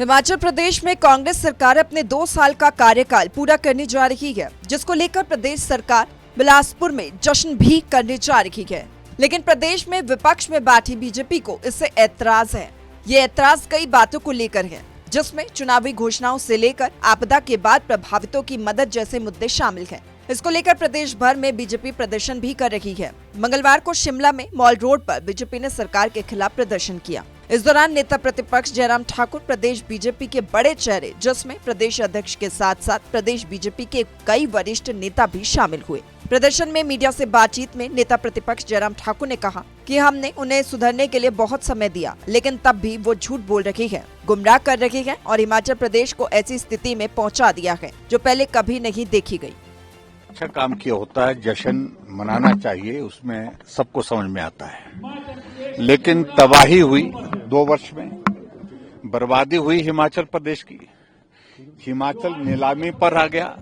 हिमाचल प्रदेश में कांग्रेस सरकार अपने 2 साल का कार्यकाल पूरा करने जा रही है, जिसको लेकर प्रदेश सरकार बिलासपुर में जश्न भी करने जा रही है। लेकिन प्रदेश में विपक्ष में बैठी बीजेपी को इससे ऐतराज है। ये ऐतराज कई बातों को लेकर है, जिसमें चुनावी घोषणाओं से लेकर आपदा के बाद प्रभावितों की मदद जैसे मुद्दे शामिल हैं। इसको लेकर प्रदेश भर में बीजेपी प्रदर्शन भी कर रही है। मंगलवार को शिमला में मॉल रोड पर बीजेपी ने सरकार के खिलाफ प्रदर्शन किया। इस दौरान नेता प्रतिपक्ष जयराम ठाकुर, प्रदेश बीजेपी के बड़े चेहरे जिसमें प्रदेश अध्यक्ष के साथ साथ प्रदेश बीजेपी के कई वरिष्ठ नेता भी शामिल हुए। प्रदर्शन में मीडिया से बातचीत में नेता प्रतिपक्ष जयराम ठाकुर ने कहा कि हमने उन्हें सुधरने के लिए बहुत समय दिया, लेकिन तब भी वो झूठ बोल रही है, गुमराह कर रही है और हिमाचल प्रदेश को ऐसी स्थिति में पहुंचा दिया है जो पहले कभी नहीं देखी गई। अच्छा काम किया होता है, जश्न मनाना चाहिए, उसमें सबको समझ में आता है। लेकिन तबाही हुई 2 वर्ष में, बर्बादी हुई हिमाचल प्रदेश की। हिमाचल नीलामी पर आ गया।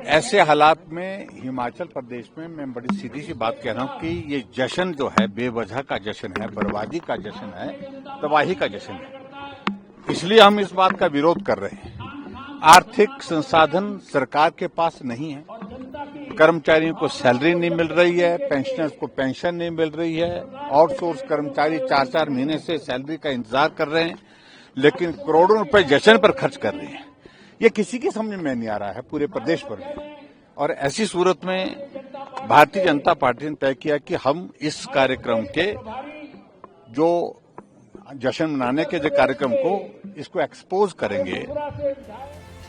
ऐसे हालात में हिमाचल प्रदेश में मैं बड़ी सीधी सी बात कह रहा हूं कि ये जश्न जो है बेवजह का जश्न है, बर्बादी का जश्न है, तबाही का जश्न है। इसलिए हम इस बात का विरोध कर रहे हैं। आर्थिक संसाधन सरकार के पास नहीं है, कर्मचारियों को सैलरी नहीं मिल रही है, पेंशनर्स को पेंशन नहीं मिल रही है, आउटसोर्स कर्मचारी 4-4 महीने से सैलरी का इंतजार कर रहे हैं, लेकिन करोड़ों रुपए जश्न पर खर्च कर रहे हैं। ये किसी की समझ में नहीं आ रहा है, पूरे प्रदेश पर भी। और ऐसी सूरत में भारतीय जनता पार्टी ने तय किया कि हम इस कार्यक्रम के जो जश्न मनाने के जो कार्यक्रम को इसको एक्सपोज करेंगे।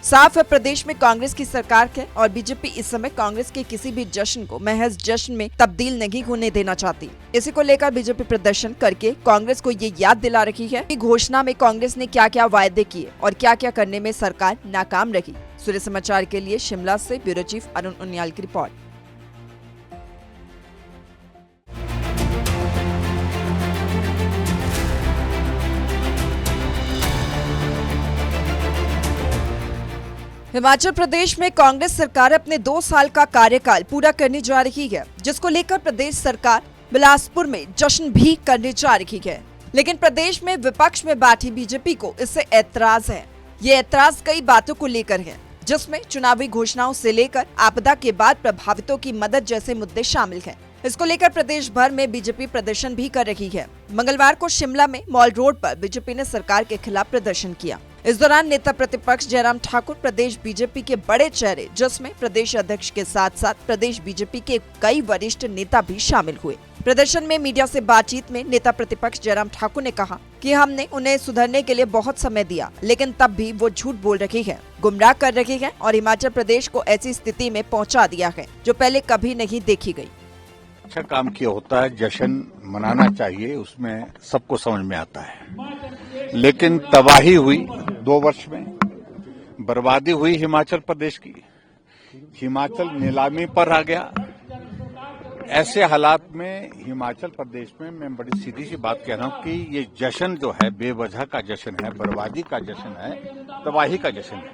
साफ है, प्रदेश में कांग्रेस की सरकार है और बीजेपी इस समय कांग्रेस के किसी भी जश्न को महज जश्न में तब्दील नहीं होने देना चाहती। इसी को लेकर बीजेपी प्रदर्शन करके कांग्रेस को ये याद दिला रही है कि घोषणा में कांग्रेस ने क्या क्या वायदे किए और क्या क्या करने में सरकार नाकाम रही। सूर्य समाचार के लिए शिमला से ब्यूरो चीफ अरुण उनियाल की रिपोर्ट। हिमाचल प्रदेश में कांग्रेस सरकार अपने 2 साल का कार्यकाल पूरा करने जा रही है, जिसको लेकर प्रदेश सरकार बिलासपुर में जश्न भी करने जा रही है। लेकिन प्रदेश में विपक्ष में बैठी बीजेपी को इससे ऐतराज है। ये ऐतराज कई बातों को लेकर है, जिसमें चुनावी घोषणाओं से लेकर आपदा के बाद प्रभावितों की मदद जैसे मुद्दे शामिल हैं। इसको लेकर प्रदेश भर में बीजेपी प्रदर्शन भी कर रही है। मंगलवार को शिमला में मॉल रोड पर बीजेपी ने सरकार के खिलाफ प्रदर्शन किया। इस दौरान नेता प्रतिपक्ष जयराम ठाकुर, प्रदेश बीजेपी के बड़े चेहरे जिसमें प्रदेश अध्यक्ष के साथ साथ प्रदेश बीजेपी के कई वरिष्ठ नेता भी शामिल हुए। प्रदर्शन में मीडिया से बातचीत में नेता प्रतिपक्ष जयराम ठाकुर ने कहा कि हमने उन्हें सुधरने के लिए बहुत समय दिया, लेकिन तब भी वो झूठ बोल रही है, गुमराह कर रही है और हिमाचल प्रदेश को ऐसी स्थिति में पहुंचा दिया है जो पहले कभी नहीं देखी गई। अच्छा काम किया होता है, जश्न मनाना चाहिए, उसमें सबको समझ में आता है। लेकिन तबाही हुई 2 वर्ष में, बर्बादी हुई हिमाचल प्रदेश की। हिमाचल नीलामी पर आ गया। ऐसे हालात में हिमाचल प्रदेश में मैं बड़ी सीधी सी बात कह रहा हूं कि ये जश्न जो है बेवजह का जश्न है, बर्बादी का जश्न है, तबाही का जश्न है।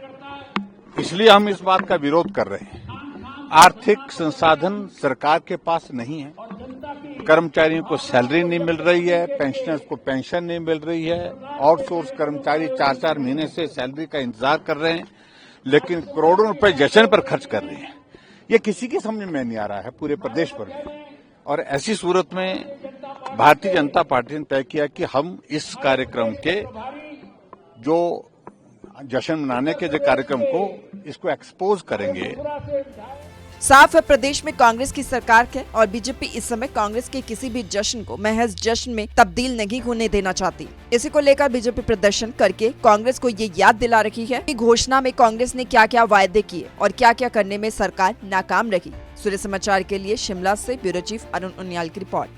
इसलिए हम इस बात का विरोध कर रहे हैं। आर्थिक संसाधन सरकार के पास नहीं है, कर्मचारियों को सैलरी नहीं मिल रही है, पेंशनर्स को पेंशन नहीं मिल रही है, आउटसोर्स कर्मचारी 4-4 महीने से सैलरी का इंतजार कर रहे हैं, लेकिन करोड़ों रुपए जश्न पर खर्च कर रहे हैं। ये किसी की समझ में नहीं आ रहा है, पूरे प्रदेश पर भी। और ऐसी सूरत में भारतीय जनता पार्टी ने तय किया कि हम इस कार्यक्रम के जो जश्न मनाने के जो कार्यक्रम को इसको एक्सपोज करेंगे। साफ है, प्रदेश में कांग्रेस की सरकार है और बीजेपी इस समय कांग्रेस के किसी भी जश्न को महज जश्न में तब्दील नहीं होने देना चाहती। इसी को लेकर बीजेपी प्रदर्शन करके कांग्रेस को ये याद दिला रही है कि घोषणा में कांग्रेस ने क्या क्या वायदे किए और क्या क्या करने में सरकार नाकाम रही। सूर्य समाचार के लिए शिमला से ब्यूरो चीफ अरुण उनियाल की रिपोर्ट।